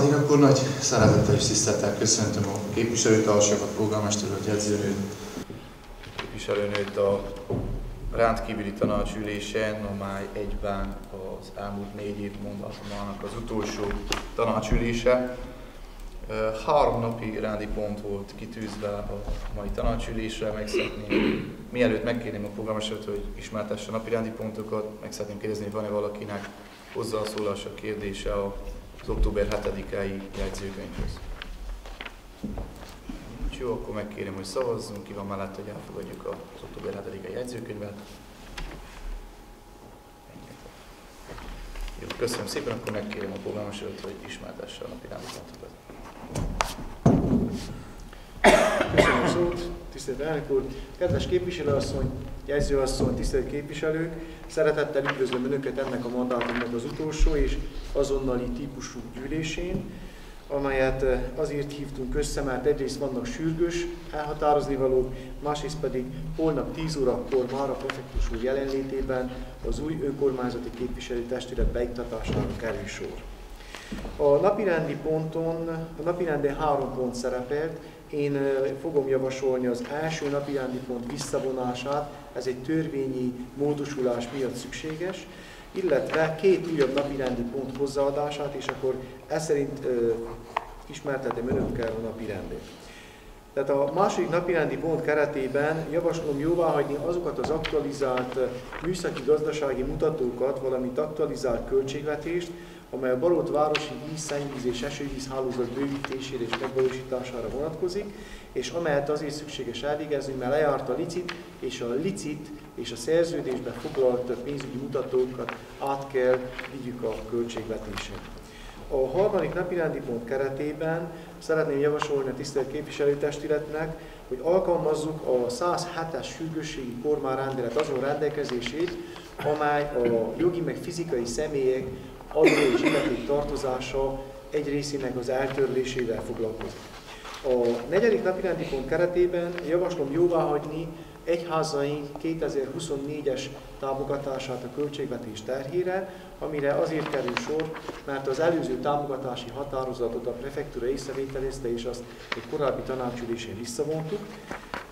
Én akkor nagy szeretettel és tisztelettel köszöntöm a képviselőtársakat, polgármester urat, jegyzőnőt, képviselőnőt a rendkívüli tanácsülésen, amely egyben az elmúlt 4 év mandátumának az utolsó tanácsülése. 3 napi rendi pont volt kitűzve a mai tanácsülésre. Meg szeretném, mielőtt megkérném a polgármestert, hogy ismertesse a napi rendi pontokat, meg szeretném kérdezni, hogy van-e valakinek hozzászólása, kérdése az október 7-i jegyzőkönyvhöz. Jó, akkor megkérem, hogy szavazzunk, ki van mellett, hogy elfogadjuk az október 7-i jegyzőkönyvet. Jó, köszönöm szépen, akkor megkérem a polgármestert, hogy ismertesse a napi rendi pontokat. Köszönöm a szót, tisztelt elnök úr! Kedves képviselőasszony, jegyzőasszony, tisztelt képviselők! Szeretettel üdvözlöm Önöket ennek a mandátumnak az utolsó és azonnali típusú gyűlésén, amelyet azért hívtunk össze, mert egyrészt vannak sürgős elhatározni valók, másrészt pedig holnap 10 órakor már a prefektus úr jelenlétében az új önkormányzati képviselőtestület beiktatására kerül sor. A napirenden 3 pont szerepelt. Én fogom javasolni az első napirendi pont visszavonását, ez egy törvényi módosulás miatt szükséges, illetve 2 újabb napirendi pont hozzáadását, és akkor ez szerint ismertetem Önökkel a napirendet. Tehát a második napirendi pont keretében javaslom jóváhagyni azokat az aktualizált műszaki-gazdasági mutatókat, valamint aktualizált költségvetést, amely a Barótvárosi víz, szennyvíz és esővíz hálózat bővítésére és megvalósítására vonatkozik, és amelyet azért szükséges elvégezni, mert lejárt a licit, és a szerződésben foglalt pénzügyi mutatókat át kell vigyük a költségvetésen. A harmadik napirendi pont keretében szeretném javasolni a tisztelt képviselőtestületnek, hogy alkalmazzuk a 107-es sürgősségi kormányrendelet azon rendelkezését, amely a jogi meg fizikai személyek adó és illeték tartozása egy részének az eltörlésével foglalkozik. A negyedik napirendi pont keretében javaslom jóváhagyni egyházaink 2024-es támogatását a költségvetés terhére, amire azért kerül sor, mert az előző támogatási határozatot a prefektúra észrevételezte, és azt egy korábbi tanácsülésén visszavontuk,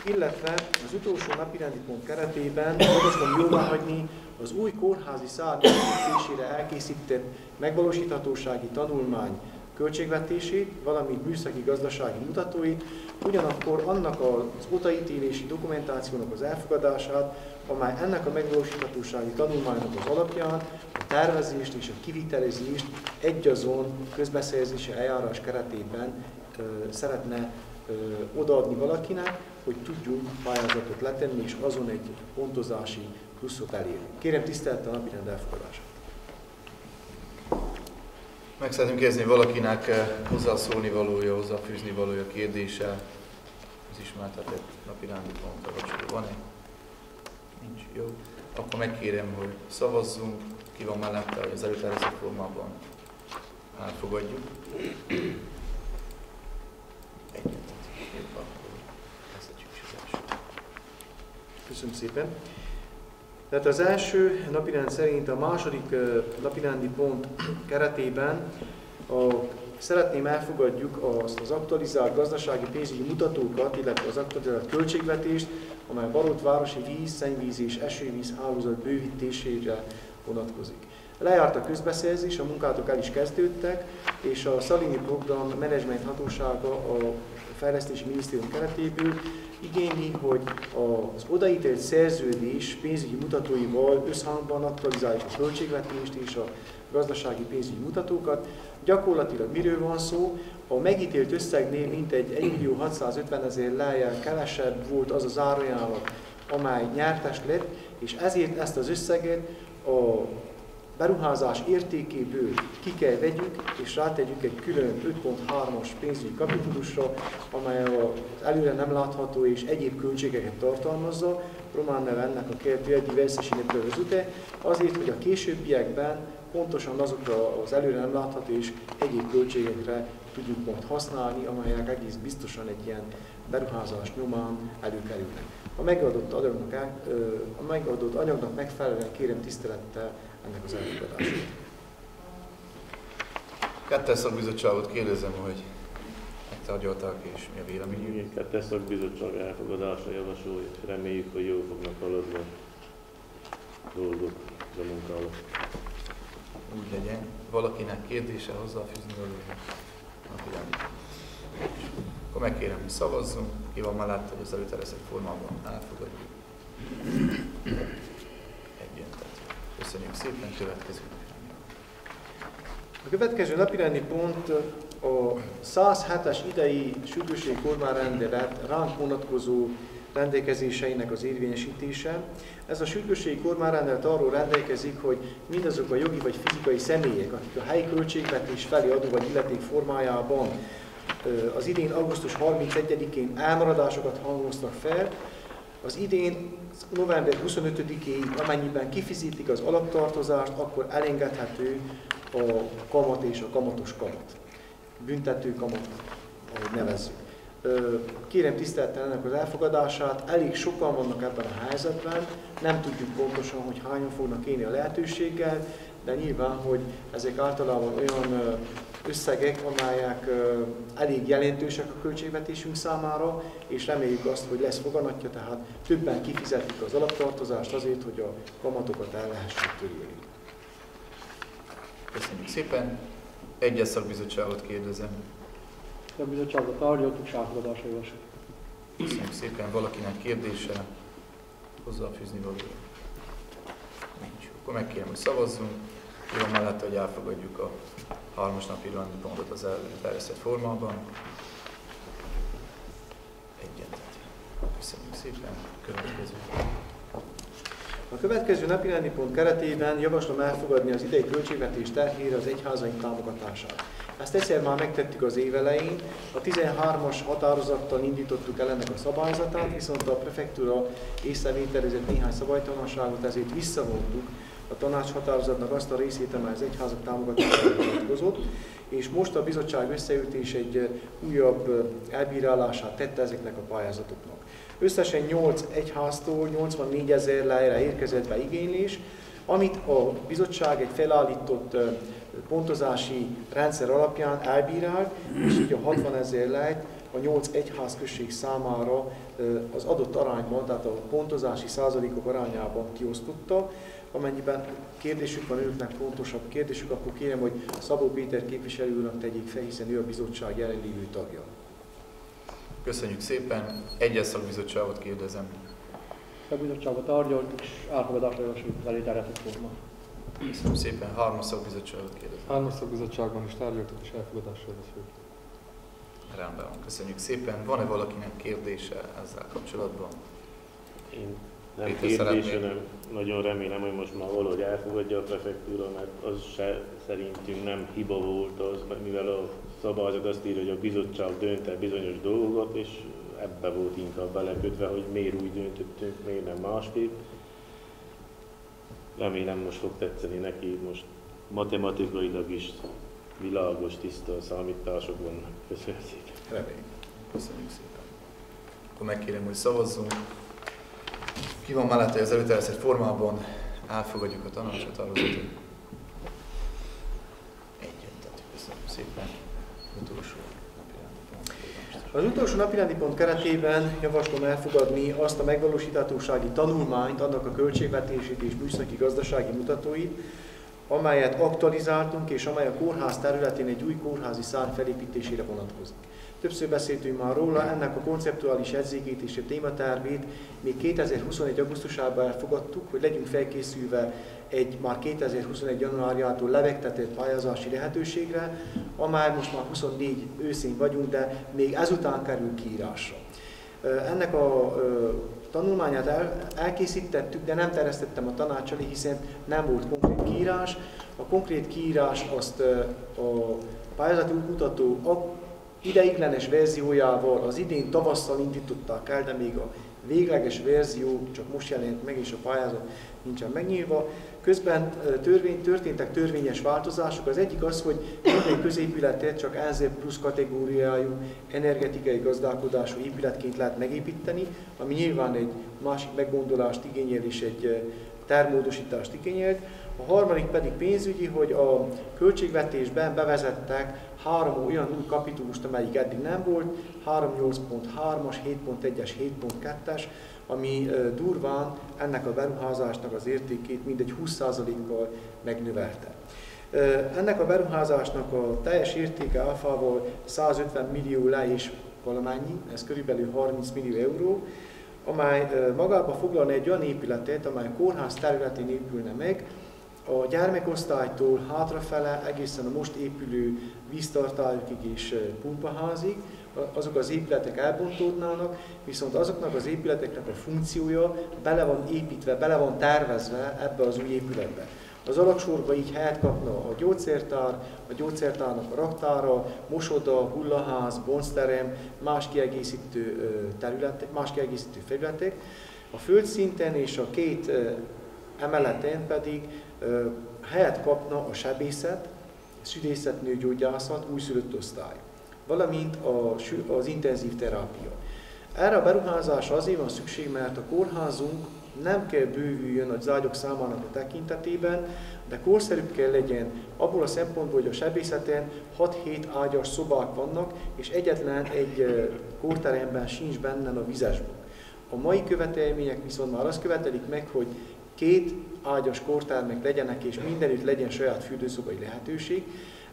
illetve az utolsó napirendi pont keretében javaslom jóváhagyni az új kórházi szárny építésére elkészített megvalósíthatósági tanulmány költségvetését, valamint műszaki-gazdasági mutatóit, ugyanakkor annak az odaítélési dokumentációnak az elfogadását, amely ennek a megvalósíthatósági tanulmánynak az alapján a tervezést és a kivitelezést egyazon közbeszerzési eljárás keretében szeretne odaadni valakinek, hogy tudjunk pályázatot letenni, és azon egy pontozási pluszot elérni. Kérem tisztelettel a napirend elfogadását. Meg szeretném kérdezni, valakinek hozzászólni valója, hozzáfűzni valója, kérdése az ismertetett napirendi ponttal kapcsolatban. Van-e? Nincs. Jó. Akkor megkérem, hogy szavazzunk. Ki van mellette, hogy az előterjesztett formában elfogadjuk. Köszönöm szépen. Tehát az első napirend szerint a második napirendi pont keretében szeretném elfogadjuk az aktualizált gazdasági pénzügyi mutatókat, illetve az aktualizált költségvetést, amely a Barótvárosi víz, szennyvíz és esővíz hálózat bővítésére vonatkozik. Lejárt a közbeszerzés, a munkálatok el is kezdődtek, és a Szalini Program Menedzsment Hatósága a Fejlesztési Minisztérium keretéből igényli, hogy az odaítélt szerződés pénzügyi mutatóival összhangban aktualizáljuk a költségvetést és a gazdasági pénzügyi mutatókat. Gyakorlatilag miről van szó? A megítélt összegnél mintegy 1.650.000 lejjel kevesebb volt az az árajánlat, amely nyertes lett, és ezért ezt az összeget a beruházás értékéből ki kell vegyük, és rátegyük egy külön 5.3-as pénzügyi kapitulusra, amely az előre nem látható és egyéb költségeket tartalmazza. Román neve ennek a kérdőjel diversesine prevăzute, azért, hogy a későbbiekben pontosan azokra az előre nem látható és egyéb költségekre tudjuk majd használni, amelyek egész biztosan egy ilyen beruházás nyomán előkerülnek. A megadott anyagnak megfelelően kérem tisztelettel ennek az elfogadását. Kettes szakbizottságot kérdezem, hogy megtárgyalták és mi a véleményük? Igen, kettes szakbizottság elfogadásra javasolja, és reméljük, hogy jól fognak haladni dolgok a munkával. Úgy legyen. Valakinek kérdése hozzáfűzni valóban? Napirendi. Akkor megkérem, hogy szavazzunk. Ki van mellett, hogy az előterjesztett formában elfogadjuk. Egyöntető. Köszönjük szépen, következő. A következő napirendi pont a 107-es idei sürgősségi kormányrendelet ránk vonatkozó rendelkezéseinek az érvényesítése. Ez a sürgősségi kormányrendelet arról rendelkezik, hogy mindazok a jogi vagy fizikai személyek, akik a helyi költségvetés felé adó vagy illeték formájában az idén augusztus 31-én elmaradásokat hangoztak fel, az idén november 25-ig, amennyiben kifizetik az alaptartozást, akkor elengedhető a kamat és a kamatos kamat. Büntető kamat, ahogy nevezzük. Kérem tisztelettel ennek az elfogadását, elég sokan vannak ebben a helyzetben, nem tudjuk pontosan, hogy hányan fognak élni a lehetőséggel, de nyilván, hogy ezek általában olyan összegek, amelyek elég jelentősek a költségvetésünk számára, és reméljük azt, hogy lesz foganatja, tehát többen kifizetik az alaptartozást azért, hogy a kamatokat el lehessen törölni. Köszönjük szépen. Egyes szakbizottságot kérdezem. A bizottságot tárgyaltuk, és elfogadásra javasoljuk. Köszönjük szépen. Valakinek kérdése hozzáfűzni való? Nincs. Akkor megkérem, hogy szavazzunk. Ki van mellett, hogy elfogadjuk a 3. napi rendi pontot az előterjesztett formában. Egyentető. Köszönjük szépen. Következő. A következő napirendi pont keretében javaslom elfogadni az idei költségvetés terhére az egyházaink támogatását. Ezt egyszer már megtettük az év elején, a 13-as határozattal indítottuk el ennek a szabályzatát, viszont a prefektúra észrevételezett néhány szabálytalanságot, ezért visszavontuk a tanácshatározatnak azt a részét, amely az egyházak támogatására vonatkozott, és most a bizottság összeült és egy újabb elbírálását tette ezeknek a pályázatoknak. Összesen 8 egyháztól 84 000 lejre érkezett be igénylés, amit a bizottság egy felállított pontozási rendszer alapján elbírált, és így a 60 000 lejt a 8 egyházközség számára az adott arányban, tehát a pontozási százalékok arányában kiosztotta. Amennyiben kérdésük van önöknek, pontosabb kérdésük, akkor kérem, hogy Szabó Péter képviselő úrnak tegyék fel, hiszen ő a bizottság jelenlévő tagja. Köszönjük szépen. Egyes szakbizottságot kérdezem. A bizottságot tárgyaltuk, és elfogadásra javasoljuk az előterjesztett formát. Köszönöm szépen. 3. szakbizottságot kérdezem. 3. szakbizottságban is tárgyaltuk, és elfogadásra javasoljuk. Rendben van. Köszönjük szépen. Van-e valakinek kérdése ezzel kapcsolatban? Én nem Péter kérdése, szeretné. nem. Nagyon remélem, hogy most már valahogy elfogadja a prefektúra, mert az se szerintünk nem hiba volt az, mivel a szabályzat azt írja, hogy a bizottság dönt el bizonyos dolgokat, és ebbe volt inkább belekötve, hogy miért úgy döntöttünk, miért nem másképp. Remélem most fog tetszeni neki, most matematikailag is világos, tiszta számítások vannak. Köszönöm szépen. Reméljük. Köszönjük szépen. Akkor megkérem, hogy szavazzunk. Ki van mellett, hogy az előterjesztett formában elfogadjuk a tanácshatározatot? Egyöntetű. Köszönöm szépen. Utolsó napirendi pont. Az utolsó napirendi pont keretében javaslom elfogadni azt a megvalósíthatósági tanulmányt, annak a költségvetését és műszaki gazdasági mutatóit, amelyet aktualizáltunk, és amely a kórház területén egy új kórházi szárny felépítésére vonatkozik. Többször beszéltünk már róla, ennek a konceptuális jegyzékét és a tématervét még 2021. augusztusában elfogadtuk, hogy legyünk felkészülve egy már 2021. januárjától levegtetett pályázási lehetőségre, amely most már 24 őszén vagyunk, de még ezután kerül kiírásra. Ennek a tanulmányát elkészítettük, de nem terjesztettem a tanács elé, hiszen nem volt konkrét kiírás. A konkrét kiírás azt a pályázati útmutató ideiglenes verziójával az idén tavasszal indították el, de még a végleges verzió csak most jelent meg, és a pályázat nincsen megnyílva. Közben történtek törvényes változások. Az egyik az, hogy minden középületet csak ENZ plusz kategóriájú energetikai gazdálkodású épületként lehet megépíteni, ami nyilván egy másik meggondolást igényel és egy tervmódosítást igényelt. A harmadik pedig pénzügyi, hogy a költségvetésben bevezettek 3 olyan új kapitulust, amelyik eddig nem volt, 3.8.3-as, 7.1-es, 7.2-es, ami durván ennek a beruházásnak az értékét mindegy 20%-kal megnövelte. Ennek a beruházásnak a teljes értéke áfával 150 millió le és valamennyi, ez körülbelül 30 millió euró, amely magába foglalna egy olyan épületet, amely a kórház területén épülne meg, a gyermekosztálytól hátrafele egészen a most épülő víztartályokig és pumpaházig, azok az épületek elbontódnának, viszont azoknak az épületeknek a funkciója bele van építve, bele van tervezve ebbe az új épületbe. Az alagsorba így helyet kapna a gyógyszertár, a gyógyszertárnak a raktára, mosoda, hullaház, boncterem, más kiegészítő felületek. A földszinten és a 2 emeleten pedig helyet kapna a sebészet, szülészetnőgyógyászat, újszülött osztály, valamint az intenzív terápia. Erre a beruházásra azért van szükség, mert a kórházunk nem kell bővüljön a zágyok számának a tekintetében, de korszerűbb kell legyen abból a szempontból, hogy a sebészeten 6-7 ágyas szobák vannak, és egyetlen egy kórteremben sincs benne a vizesbok. A mai követelmények viszont már azt követelik meg, hogy 2 ágyas kórtermek legyenek, és mindenütt legyen saját fürdőszobai lehetőség.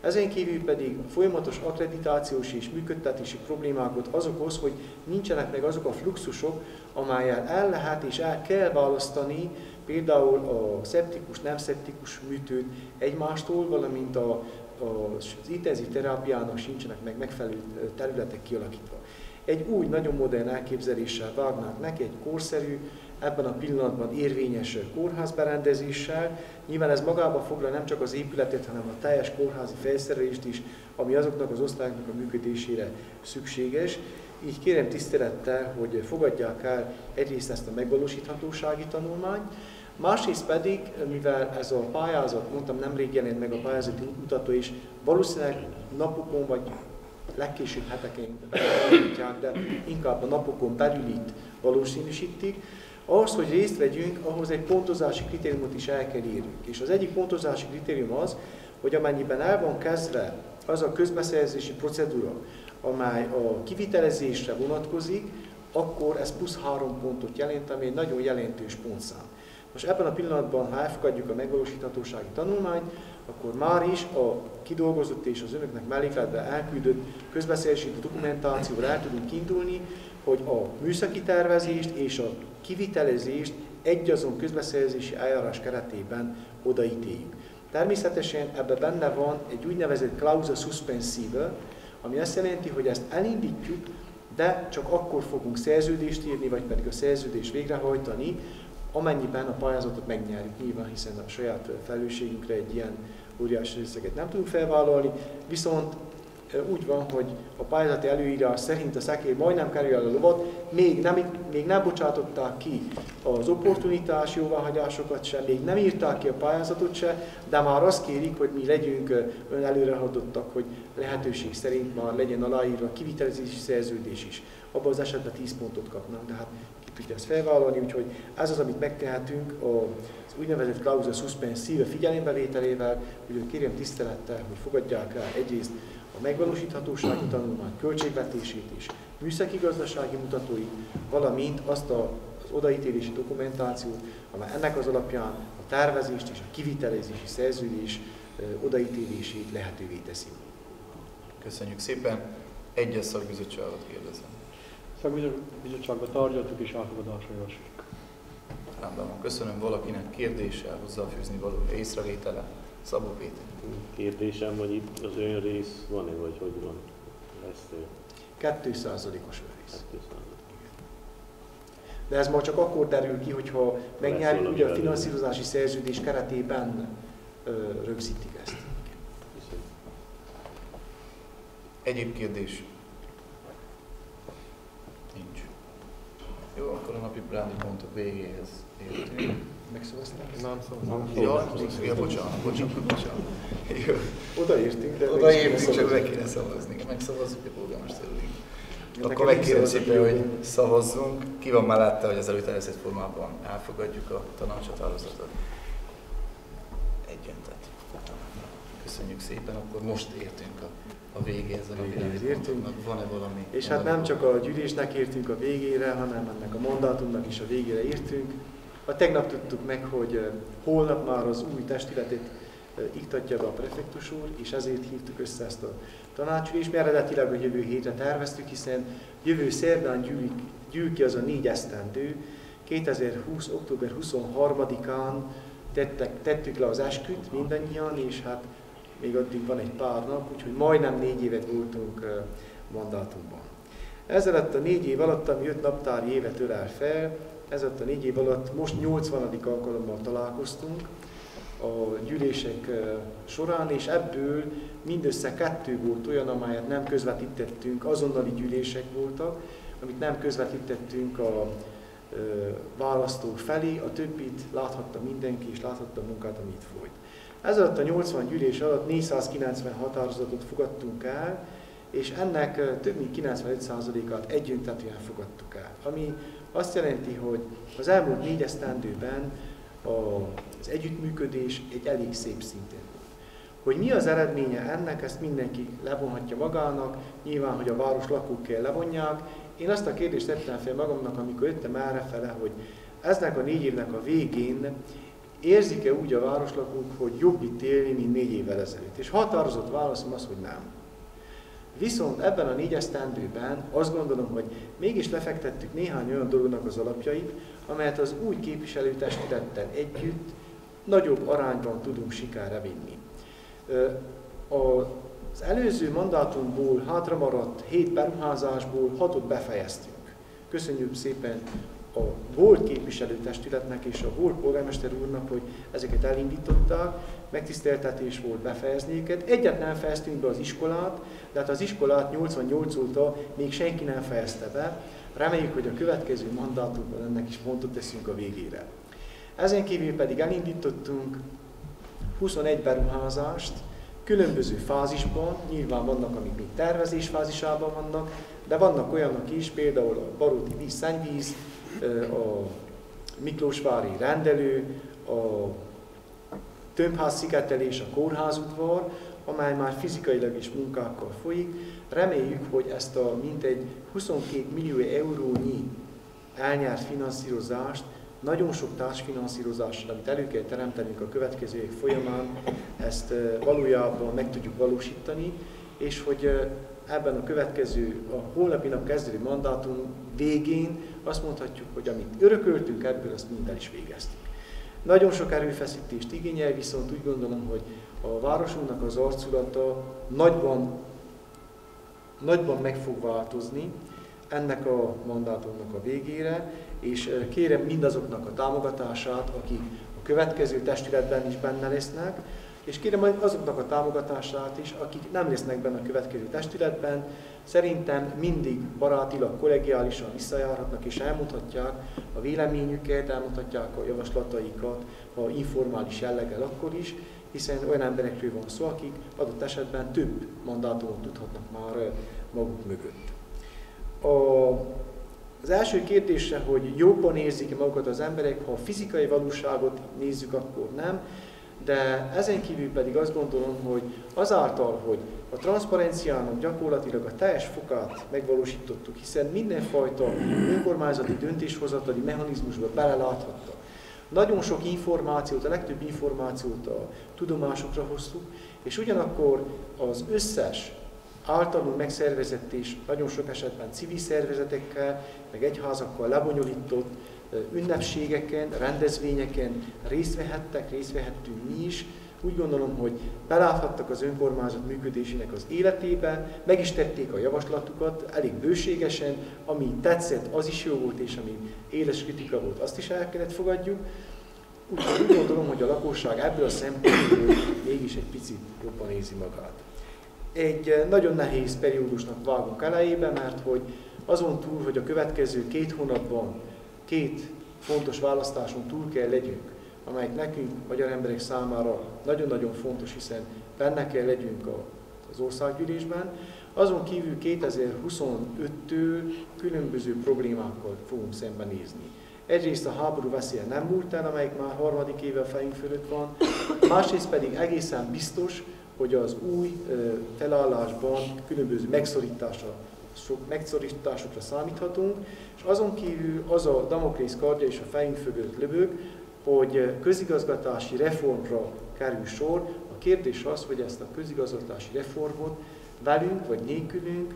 Ezen kívül pedig folyamatos akkreditációs és működtetési problémákat az okoz, hogy nincsenek meg azok a fluxusok, amellyel el lehet és el kell választani például a szeptikus, nem szeptikus műtőt egymástól, valamint az intenzív terápiának sincsenek meg megfelelő területek kialakítva. Egy új, nagyon modern elképzeléssel vágnák neki, egy korszerű, ebben a pillanatban érvényes kórházberendezéssel. Nyilván ez magába foglal nem csak az épületet, hanem a teljes kórházi felszerelést is, ami azoknak az osztályoknak a működésére szükséges. Így kérem tisztelettel, hogy fogadják el egyrészt ezt a megvalósíthatósági tanulmányt, másrészt pedig, mivel ez a pályázat, mondtam, nemrég jelent meg a pályázati útmutató is, valószínűleg napokon vagy legkésőbb heteken bemutatják, de inkább a napokon belül itt valószínűsítik. Ahhoz, hogy részt vegyünk, ahhoz egy pontozási kritériumot is el kell érnünk. És az egyik pontozási kritérium az, hogy amennyiben el van kezdve az a közbeszerzési procedúra, amely a kivitelezésre vonatkozik, akkor ez plusz 3 pontot jelent, ami egy nagyon jelentős pontszám. Most ebben a pillanatban, ha elfogadjuk a megvalósíthatósági tanulmányt, akkor már is a kidolgozott és az önöknek mellékletbe elküldött közbeszerzési dokumentációval el tudunk indulni, hogy a műszaki tervezést és a kivitelezést egyazon közbeszerzési eljárás keretében odaítéljük. Természetesen ebben benne van egy úgynevezett clausa suspensiva, ami azt jelenti, hogy ezt elindítjuk, de csak akkor fogunk szerződést írni, vagy pedig a szerződést végrehajtani, amennyiben a pályázatot megnyerjük nyilván, hiszen a saját felelősségünkre egy ilyen óriási összeget nem tudunk felvállalni, viszont úgy van, hogy a pályázati előírás szerint a szekér majdnem kerül el a lovat, még nem bocsátották ki az opportunitás jóváhagyásokat sem, még nem írták ki a pályázatot se, de már azt kérik, hogy mi legyünk ön előrehaladottak, hogy lehetőség szerint már legyen aláírva a kivitelezési szerződés is. Abban az esetben 10 pontot kapnak, de hát ki tudja ezt felvállalni, úgyhogy ez az, amit megtehetünk az úgynevezett clausa suspensiva figyelembevételével, úgyhogy kérjem tisztelettel, hogy fogadják el egyrészt a megvalósíthatósági tanulmány költségvetését és műszaki-gazdasági mutatóit, valamint azt az odaítélési dokumentációt, amely ennek az alapján a tervezést és a kivitelezési szerződés odaítélését lehetővé teszi. Köszönjük szépen. Egyes szakbizottságot kérdezem. Szakbizottságban tárgyaltuk és elfogadásra javasoljuk. Rendben van. Köszönöm. Valakinek kérdéssel hozzáfűzni való észrevétele? Szabó Péter. Kérdésem, hogy itt az önrész van-e, vagy hogy van? Lesz 2%-os önrész. De ez már csak akkor derül ki, hogyha megnyerjük, ugye a finanszírozási szerződés keretében rögzítik ezt. Egyéb kérdés? Nincs. Jó, akkor a napi rendi pontok végéhez értünk. Megszavazták? Nem szavaztam. Ja, bocsánat. Jó. Odaértünk, de csak meg kéne szavazni. Megszavazzuk a polgármester úr. Akkor megkérem szépen, hogy szavazzunk. Ki van mellette, hogy az előterjesztett formában elfogadjuk a tanácshatározatot? egyentet. Köszönjük szépen, akkor most értünk a végéhez, a Végéhez értünk. Van-e valami? És hát nem csak a gyűlésnek értünk a végére, hanem ennek a mandátumnak is a végére értünk. Tegnap tudtuk meg, hogy holnap már az új testületet iktatja be a prefektus úr, és ezért hívtuk össze ezt a tanácsülést. Mi eredetileg a jövő hétre terveztük, hiszen jövő szerdán gyűl ki az a 4 esztendő. 2020. október 23-án tettük le az esküt mindannyian, és hát még addig van egy pár nap, úgyhogy majdnem 4 évet voltunk mandátumban. Ezelőtt a 4 év alatt, ami 5 naptári évet ölel fel, ezelőtt a 4 év alatt most 80. alkalommal találkoztunk a gyűlések során, és ebből mindössze 2 volt olyan, amelyet nem közvetítettünk, azonnali gyűlések voltak, amit nem közvetítettünk a választók felé, a többit láthatta mindenki, és láthatta a munkát, amit folyt. Ezelőtt a 80 gyűlés alatt 490 határozatot fogadtunk el, és ennek több mint 95%-át egyöntetően fogadtuk el. Ami azt jelenti, hogy az elmúlt 4 esztendőben az együttműködés egy elég szép szinten volt. Hogy mi az eredménye ennek, ezt mindenki levonhatja magának, nyilván, hogy a város lakók kell levonják. Én azt a kérdést tettem fel magamnak, amikor jöttem errefele, hogy eznek a 4 évnek a végén érzik-e úgy a városlakók, hogy jobb itt élni, mint 4 évvel ezelőtt. És határozott válaszom az, hogy nem. Viszont ebben a 4 esztendőben azt gondolom, hogy mégis lefektettük néhány olyan dolognak az alapjait, amelyet az új képviselőtestülettel együtt nagyobb arányban tudunk sikerre vinni. Az előző mandátumból hátramaradt 7 beruházásból 6-ot befejeztünk. Köszönjük szépen a volt képviselőtestületnek és a volt polgármester úrnak, hogy ezeket elindították, megtiszteltetés volt befejezni őket. Egyet nem fejeztünk be az iskolát, de hát az iskolát 88 óta még senki nem fejezte be. Reméljük, hogy a következő mandátumban ennek is pontot teszünk a végére. Ezen kívül pedig elindítottunk 21 beruházást, különböző fázisban, nyilván vannak, amik még tervezés fázisában vannak, de vannak olyanok is, például a Baróti víz-szennyvíz, a Miklósvári rendelő, a tömbház szigetelés, a kórházudvar, amely már fizikailag is munkákkal folyik. Reméljük, hogy ezt a mintegy 22 millió eurónyi elnyert finanszírozást, nagyon sok társfinanszírozással, amit elő kell teremtenünk a következő évek folyamán, ezt valójában meg tudjuk valósítani, és hogy ebben a következő, a holnapi nap kezdődő mandátum végén azt mondhatjuk, hogy amit örököltünk ebből, azt mind el is végeztük. Nagyon sok erőfeszítést igényel, viszont úgy gondolom, hogy a városunknak az arculata nagyban meg fog változni ennek a mandátumnak a végére, és kérem mindazoknak a támogatását, akik a következő testületben is benne lesznek, és kérem majd azoknak a támogatását is, akik nem lesznek benne a következő testületben. Szerintem mindig barátilag, kollegiálisan visszajárhatnak és elmondhatják a véleményüket, elmondhatják a javaslataikat, ha informális jelleggel akkor is, hiszen olyan emberekről van szó, akik adott esetben több mandátumot tudhatnak már maguk mögött. Az első kérdésre, hogy jobban érzik-e magukat az emberek, ha a fizikai valóságot nézzük, akkor nem, de ezen kívül pedig azt gondolom, hogy azáltal, hogy a transzparenciának gyakorlatilag a teljes fokát megvalósítottuk, hiszen mindenfajta önkormányzati döntéshozatali mechanizmusba beleláthattak. Nagyon sok információt, a legtöbb információt a tudomásokra hoztuk, és ugyanakkor az összes általunk megszervezett és nagyon sok esetben civil szervezetekkel, meg egyházakkal lebonyolított ünnepségeken, rendezvényeken részt vehettünk mi is. Úgy gondolom, hogy beláthattak az önkormányzat működésének az életébe, meg is tették a javaslatukat elég bőségesen, ami tetszett, az is jó volt, és ami éles kritika volt, azt is el kellett fogadjuk. Úgyhogy úgy gondolom, hogy a lakosság ebből a szempontból mégis egy picit jobban érzi magát. Egy nagyon nehéz periódusnak vágunk elejébe, mert hogy azon túl, hogy a következő 2 hónapban 2 fontos választáson túl kell legyünk, amelyek nekünk, magyar emberek számára nagyon-nagyon fontos, hiszen benne kell legyünk az országgyűlésben, azon kívül 2025-től különböző problémákkal fogunk szembenézni. Egyrészt a háború veszélye nem múlt el, amelyik már harmadik éve a fejünk fölött van, másrészt pedig egészen biztos, hogy az új felállásban különböző megszorításokra számíthatunk, és azon kívül az a Damoklész kardja is a fejünk fölött löbög, hogy közigazgatási reformra kerül sor. A kérdés az, hogy ezt a közigazgatási reformot velünk vagy nélkülünk,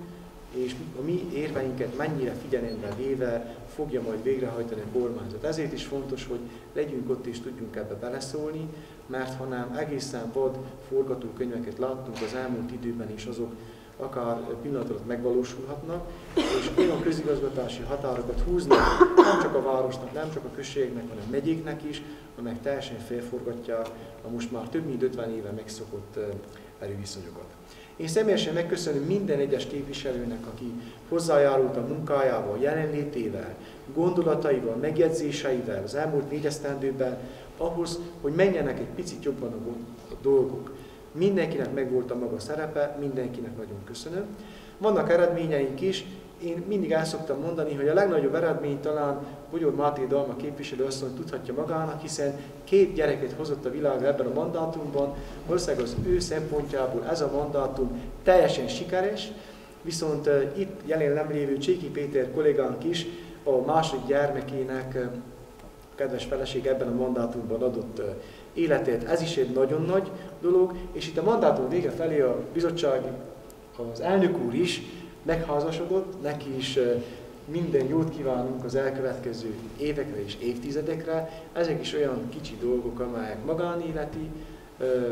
és a mi érveinket mennyire figyelembe véve fogja majd végrehajtani a kormányzat. Ezért is fontos, hogy legyünk ott és tudjunk ebbe beleszólni, mert ha nem egészen vad forgatókönyveket láttunk az elmúlt időben, és azok akár pillanat alatt megvalósulhatnak, és olyan közigazgatási határokat húznak nem csak a városnak, nem csak a községnek, hanem megyéknek is, amelyek teljesen felforgatják a most már több mint 50 éve megszokott erőviszonyokat. Én személyesen megköszönöm minden egyes képviselőnek, aki hozzájárult a munkájával, jelenlétével, gondolataival, megjegyzéseivel az elmúlt 4 esztendőben ahhoz, hogy menjenek egy picit jobban a dolgok. Mindenkinek megvolt a maga szerepe, mindenkinek nagyon köszönöm. Vannak eredményeink is. Én mindig el szoktam mondani, hogy a legnagyobb eredmény talán Bogyor Máté Dalma képviselő asszony tudhatja magának, hiszen 2 gyereket hozott a világra ebben a mandátumban. Valószínűleg az ő szempontjából ez a mandátum teljesen sikeres, viszont itt jelen nem lévő Cséki Péter kollégánk is a második gyermekének kedves feleség ebben a mandátumban adott életét. Ez is egy nagyon nagy dolog, és itt a mandátum vége felé a bizottsági, az elnök úr is megházasodott, neki is minden jót kívánunk az elkövetkező évekre és évtizedekre. Ezek is olyan kicsi dolgok, amelyek magánéleti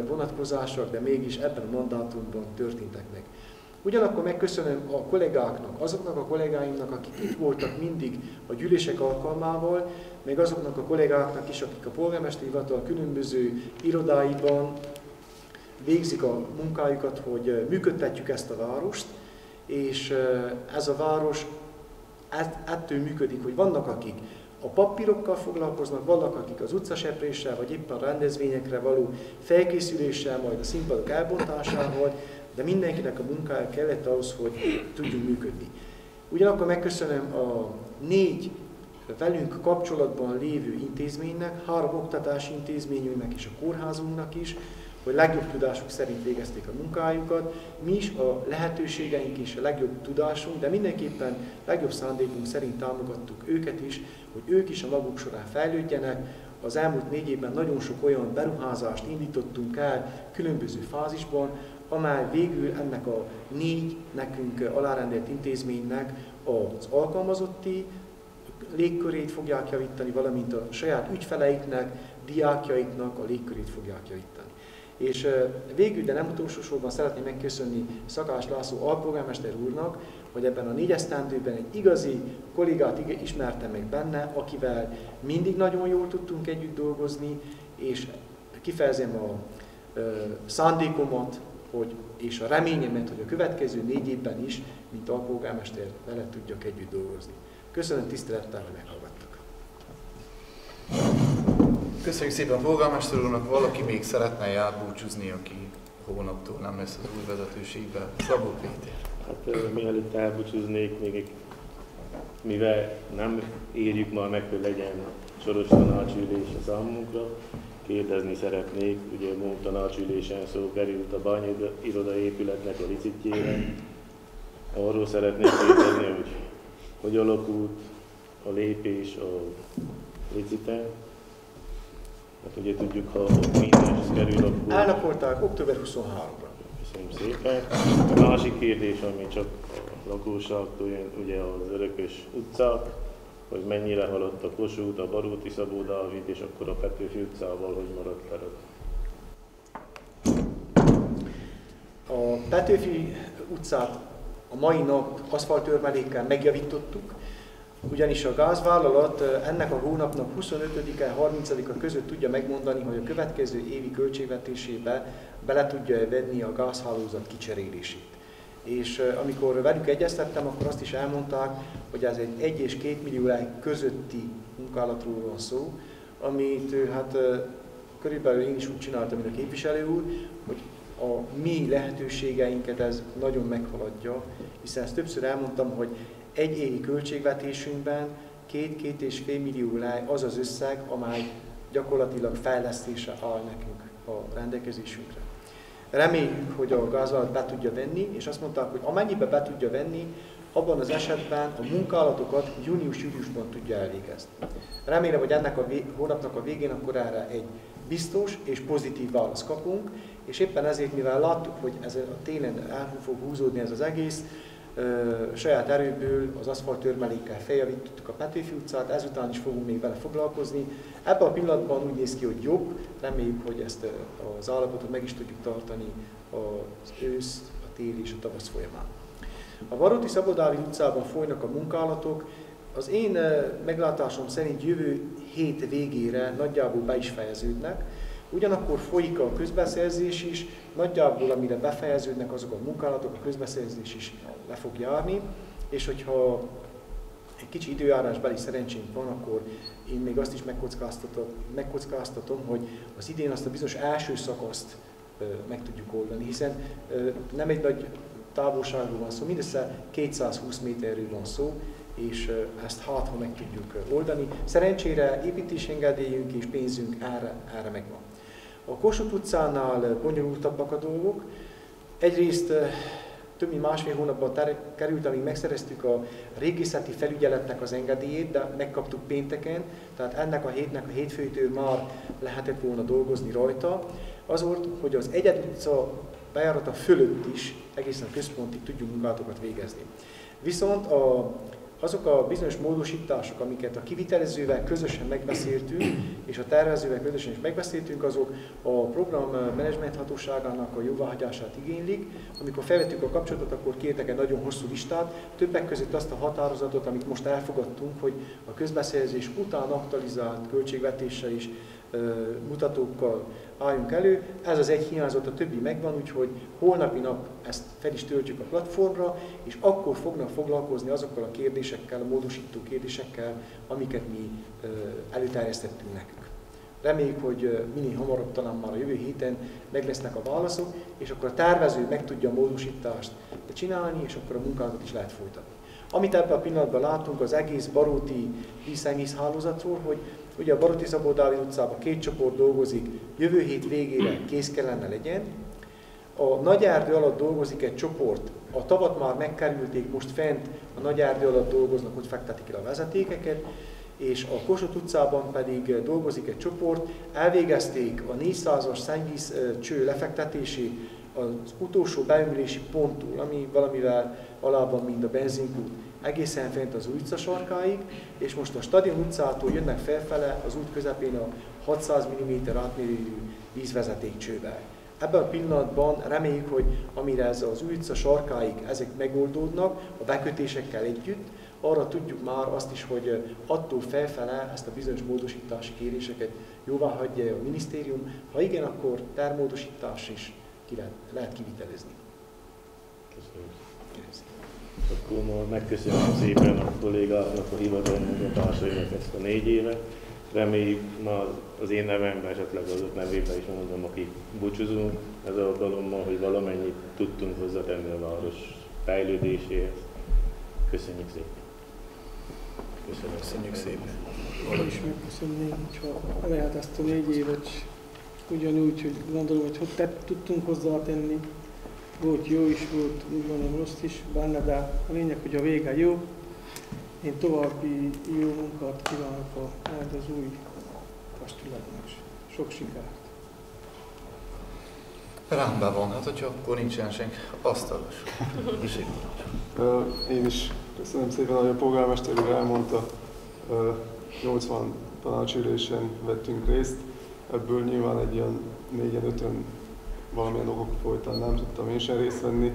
vonatkozások, de mégis ebben a mandátumban történtek meg. Ugyanakkor megköszönöm a kollégáknak, azoknak a kollégáimnak, akik itt voltak mindig a gyűlések alkalmával, meg azoknak a kollégáknak is, akik a polgármesteri hivatal különböző irodáiban végzik a munkájukat, hogy működtetjük ezt a várost, és ez a város ettől működik, hogy vannak, akik a papírokkal foglalkoznak, vannak, akik az utcasepréssel, vagy éppen a rendezvényekre való felkészüléssel, majd a színpadok elbontásával, de mindenkinek a munkája kellett ahhoz, hogy tudjunk működni. Ugyanakkor megköszönöm a 4 velünk kapcsolatban lévő intézménynek, 3 oktatási intézményünknek és a kórházunknak is, hogy legjobb tudásuk szerint végezték a munkájukat. Mi is a lehetőségeink és a legjobb tudásunk, de mindenképpen legjobb szándékunk szerint támogattuk őket is, hogy ők is a maguk során fejlődjenek. Az elmúlt 4 évben nagyon sok olyan beruházást indítottunk el különböző fázisban, amely végül ennek a 4 nekünk alárendelt intézménynek az alkalmazotti légkörét fogják javítani, valamint a saját ügyfeleiknek, diákjaiknak a légkörét fogják javítani. És végül, de nem utolsó sorban szeretném megköszönni Szakás László alpolgármester úrnak, hogy ebben a 4 esztendőben egy igazi kollégát ismertem meg benne, akivel mindig nagyon jól tudtunk együtt dolgozni, és kifejezem a szándékomat, és a reményemet, hogy a következő 4 évben is, mint alpolgármester, vele tudjak együtt dolgozni. Köszönöm tisztelettel, hogy meghallgattak. Köszönjük szépen a polgármester úrnak, valaki még szeretne elbúcsúzni, aki hónaptól nem lesz az új vezetőségben. Szabó Péter. Hát mielőtt elbúcsúznék, még mivel nem érjük már meg, hogy legyen soros tanácsülés a számunkra, kérdezni szeretnék, ugye a múlt tanácsülésen szó került a bányairoda épületnek a licitjére. Arról szeretnék kérdezni, hogy alakult a lépés a liciten. Hát ugye tudjuk, ha minden kerül, akkor... Elnapolták október 23-ra. Köszönöm szépen. A másik kérdés, ami csak a lakosságtól jön, ugye az Örökös utcák, hogy mennyire haladt a Kossuth, a Baróti Szabó Dávid, és akkor a Petőfi utcával, hogy maradt feladat. A Petőfi utcát a mai nap aszfaltörmelékkel megjavítottuk, ugyanis a gázvállalat ennek a hónapnak 25-e, 30-a között tudja megmondani, hogy a következő évi költségvetésébe bele tudja venni a gázhálózat kicserélését. És amikor velük egyeztettem, akkor azt is elmondták, hogy ez egy 1 és 2 millió közötti munkálatról van szó, amit hát körülbelül én is úgy csináltam, mint a képviselő úr, hogy a mi lehetőségeinket ez nagyon meghaladja, hiszen ezt többször elmondtam, hogy egy évi költségvetésünkben 2-2,5 millió az az összeg, amely gyakorlatilag fejlesztése áll nekünk a rendelkezésünkre. Reméljük, hogy a gázvállalat be tudja venni, és azt mondták, hogy amennyiben be tudja venni, abban az esetben a munkálatokat június-júliusban tudja elvégezni. Remélem, hogy ennek a hónapnak a végén akkor erre egy biztos és pozitív választ kapunk, és éppen ezért, mivel láttuk, hogy ez a télen el fog húzódni ez az egész, saját erőből az aszfalttörmelékkel feljavítottuk a Petőfi utcát, ezután is fogunk még vele foglalkozni. Ebben a pillanatban úgy néz ki, hogy jobb, reméljük, hogy ezt az állapotot meg is tudjuk tartani az ősz, a tél és a tavasz folyamán. A Baróti Szabó Dávid utcában folynak a munkálatok. Az én meglátásom szerint jövő hét végére nagyjából be is fejeződnek. Ugyanakkor folyik a közbeszerzés is, nagyjából amire befejeződnek azok a munkálatok, a közbeszerzés is le fog járni, és hogyha egy kicsi időjárásbeli szerencsénk van, akkor én még azt is megkockáztatom, hogy az idén azt a bizonyos első szakaszt meg tudjuk oldani, hiszen nem egy nagy távolságról van szó, mindössze 220 méterről van szó, és ezt ha meg tudjuk oldani. Szerencsére építésengedélyünk és pénzünk erre megvan. A Kossuth utcánál bonyolultabbak a dolgok. Egyrészt több mint másfél hónapban került, amíg megszereztük a régészeti felügyeletnek az engedélyét, de megkaptuk pénteken, tehát ennek a hétnek a hétfőtől már lehetett volna dolgozni rajta. Az volt, hogy az Egyed utca bejárata fölött is egészen központig tudjunk munkálatokat végezni. Viszont azok a bizonyos módosítások, amiket a kivitelezővel közösen megbeszéltünk, és a tervezővel közösen is megbeszéltünk, azok a program menedzsment hatóságának a jóváhagyását igénylik. Amikor felvettük a kapcsolatot, akkor kértek egy nagyon hosszú listát, többek között azt a határozatot, amit most elfogadtunk, hogy a közbeszerzés után aktualizált költségvetéssel is mutatókkal álljunk elő. Ez az egy hiányzott, a többi megvan, úgyhogy holnapi nap ezt fel is töltjük a platformra, és akkor fognak foglalkozni azokkal a kérdésekkel, a módosító kérdésekkel, amiket mi előterjesztettünk nekünk. Reméljük, hogy minél hamarabb, talán már a jövő héten meg lesznek a válaszok, és akkor a tervező meg tudja a módosítást csinálni, és akkor a munkálatot is lehet folytatni. Amit ebben a pillanatban látunk az egész baróti vízszennyvízhálózatról, hogy ugye a Baróti Szabó Dávid utcában 2 csoport dolgozik, jövő hét végére kész kellene legyen. A Nagyerdő alatt dolgozik egy csoport, a tavat már megkerülték, most fent a Nagyerdő alatt dolgoznak, ott fektetik el a vezetékeket, és a Kossuth utcában pedig dolgozik egy csoport, elvégezték a 400-as szennyvíz cső lefektetését az utolsó beömlési ponttól, ami valamivel alább van, mint a benzinkút, egészen fent az utca sarkáig, és most a Stadion utcától jönnek felfele az út közepén a 600 mm átmérőjű vízvezetékcsővel. Ebben a pillanatban reméljük, hogy amire ez az új utca sarkáig ezek megoldódnak, a bekötésekkel együtt, arra tudjuk már azt is, hogy attól felfele ezt a bizonyos módosítási kéréseket jóvá hagyja a minisztérium. Ha igen, akkor tervmódosítás is lehet kivitelezni. Köszönöm. Akkor ma megköszönöm szépen a kollégáknak, a hivatalmunkatársainak ezt a 4 évet. Reméljük ma az én nevemben, esetleg azok nevében is mondom, akik búcsúzunk ez alkalommal, hogy valamennyit tudtunk hozzátenni a város fejlődéséhez. Köszönjük szépen! Köszönjük szépen! Én is megköszönném, hogyha lehet ezt a 4 évet ugyanúgy, hogy gondolom, hogy tudtunk hozzátenni. Volt jó is, volt úgy mondom rossz is benne, de a lényeg, hogy a vége jó. Én további jó munkát kívánok majd az új testületnek. Sok sikert! Rendben van, hát hogyha akkor nincsen senki, asztalos. Én is köszönöm szépen, ahogy a polgármester úr elmondta, 80 tanácsülésen vettünk részt, ebből nyilván egy ilyen 4-5-ön valamilyen okok folytán nem tudtam én sem részt venni.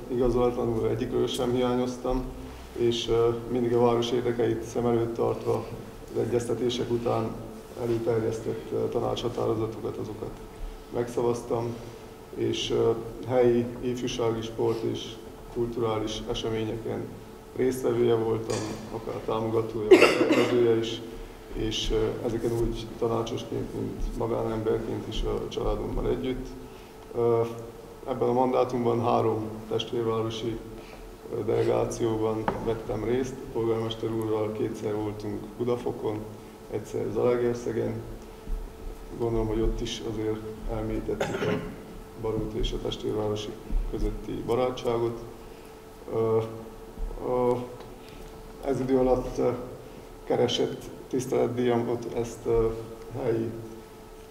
Igazolatlanul egyikről sem hiányoztam, és mindig a város érdekeit szem előtt tartva az egyeztetések után előterjesztett tanácshatározatokat, azokat megszavaztam, és helyi ifjúsági sport és kulturális eseményeken résztvevője voltam, akár támogatója, vagy szervezője is, és ezeken úgy tanácsosként, mint magánemberként is a családommal együtt. Ebben a mandátumban 3 testvérvárosi delegációban vettem részt, polgármester úrral 2-szer voltunk Budafokon, egyszer Zalaegerszegen. Gondolom, hogy ott is azért elmélyítettük a Baróti és a testvérvárosi közötti barátságot. Ez idő alatt keresett tiszteletdíjamot, ezt helyi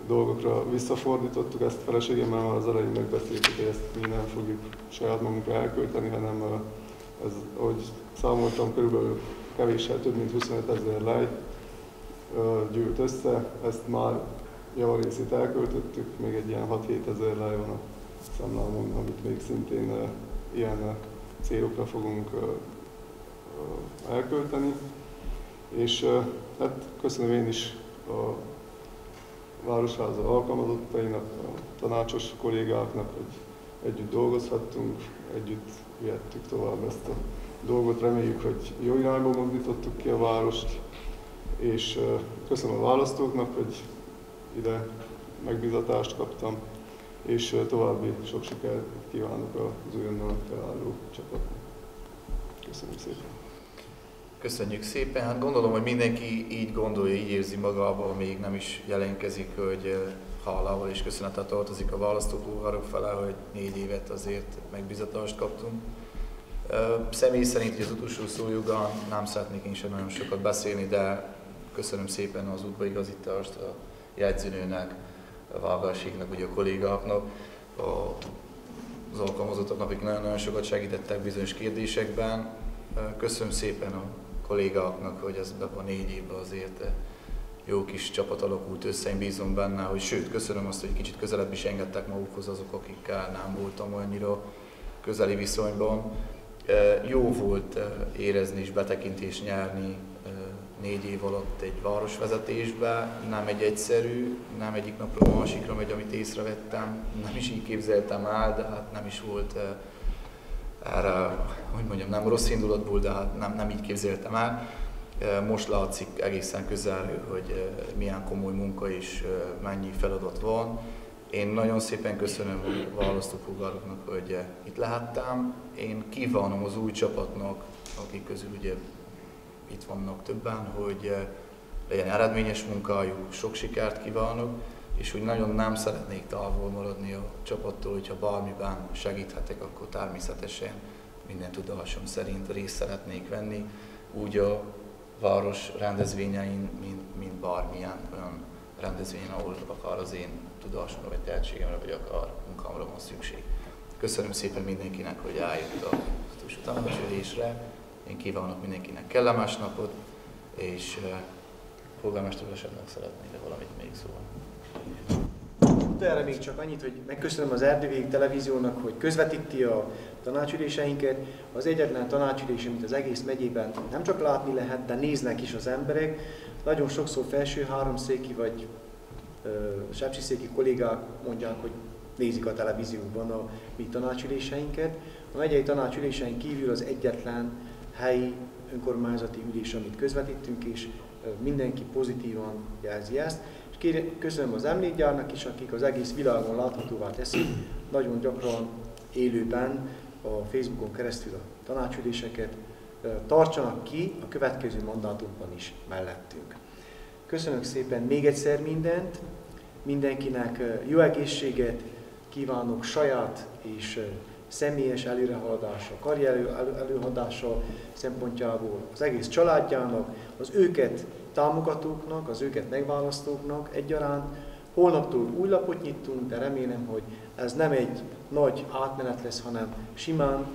dolgokra visszafordítottuk, ezt feleségemmel már az elején megbeszéltük, hogy ezt mi nem fogjuk saját magunkra elkölteni, hanem ez, ahogy számoltam, körülbelül kevéssel több mint 25 000 lej gyűlt össze, ezt már javarészét elköltöttük, még egy ilyen 6-7 000 lej van a számlámon, amit még szintén ilyen célokra fogunk elkölteni. És hát köszönöm én is a Városháza alkalmazottainak, a tanácsos kollégáknak, hogy együtt dolgozhattunk, együtt vihettük tovább ezt a dolgot. Reméljük, hogy jó irányba mozdítottuk ki a várost, és köszönöm a választóknak, hogy ide megbízatást kaptam, és további sok sikert kívánok az újonnan felálló csapatnak. Köszönöm szépen! Köszönjük szépen! Hát gondolom, hogy mindenki így gondolja, így érzi magában, még nem is jelentkezik, hogy hálával és köszönetet tartozik a választópolgárok fele, hogy 4 évet azért megbízatást kaptunk. Személy szerint az utolsó szójogán nem szeretnék én sem nagyon sokat beszélni, de köszönöm szépen az útbaigazítást a jegyzőnőnek, a Vágáségnek, ugye a kollégáknak, az alkalmazottaknak, akik nagyon sokat segítettek bizonyos kérdésekben. Köszönöm szépen a kollégáknak, hogy ebben a 4 évben azért jó kis csapat alakult össze, én bízom benne, hogy sőt, köszönöm azt, hogy kicsit közelebb is engedtek magukhoz azok, akikkel nem voltam annyira közeli viszonyban. Jó volt érezni és betekintést nyerni 4 év alatt egy városvezetésbe, nem egy egyszerű, nem egyik napról a másikra megy, amit észrevettem, nem is így képzeltem el, de hát nem is volt erre, hogy mondjam, nem rossz indulatból, de hát nem így képzeltem el. Most látszik egészen közelről, hogy milyen komoly munka és mennyi feladat van. Én nagyon szépen köszönöm a választópolgároknak, hogy itt lehettem. Én kívánom az új csapatnak, akik közül ugye itt vannak többen, hogy legyen eredményes munkájuk, sok sikert kívánok, és hogy nagyon nem szeretnék távol maradni a csapattól, hogyha bármiben segíthetek, akkor természetesen minden tudásom szerint részt szeretnék venni, úgy a város rendezvényein, mint bármilyen olyan rendezvényen, ahol akár az én tudásomra, vagy tehetségemre, vagy akár munkámra van szükség. Köszönöm szépen mindenkinek, hogy eljött a utolsó tanácsülésre. Én kívánok mindenkinek kellemes napot, és polgármester úr esetleg szeretnék valamit még szólni. Erre még csak annyit, hogy megköszönöm az Erdővég televíziónak, hogy közvetíti a tanácsüléseinket. Az egyetlen tanácsülés, amit az egész megyében nem csak látni lehet, de néznek is az emberek. Nagyon sokszor felső háromszéki vagy sepsiszéki kollégák mondják, hogy nézik a televízióban a mi tanácsüléseinket. A megyei tanácsüléseink kívül az egyetlen helyi önkormányzati ülés, amit közvetítünk, és mindenki pozitívan jelzi ezt. És köszönöm az M4-gyárnak is, akik az egész világon láthatóvá teszik, nagyon gyakran élőben a Facebookon keresztül a tanácsüléseket. Tartsanak ki a következő mandátumban is mellettünk. Köszönök szépen még egyszer mindent, mindenkinek jó egészséget kívánok saját és személyes előrehaladása, karrier előadása szempontjából az egész családjának, az őket támogatóknak, az őket megválasztóknak egyaránt. Holnaptól új lapot nyitunk, de remélem, hogy ez nem egy nagy átmenet lesz, hanem simán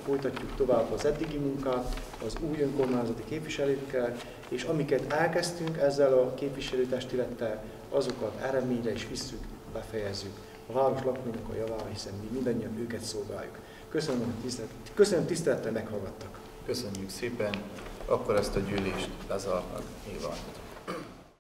folytatjuk tovább az eddigi munkát az új önkormányzati képviselőkkel, és amiket elkezdtünk ezzel a képviselőtestülettel, azokat eredményre is visszük, befejezzük a város lakóinak a javára, hiszen mi mindannyian őket szolgáljuk. Köszönöm, tisztelettel meghallgattak. Köszönjük szépen, akkor ezt a gyűlést lezárnak nyilván.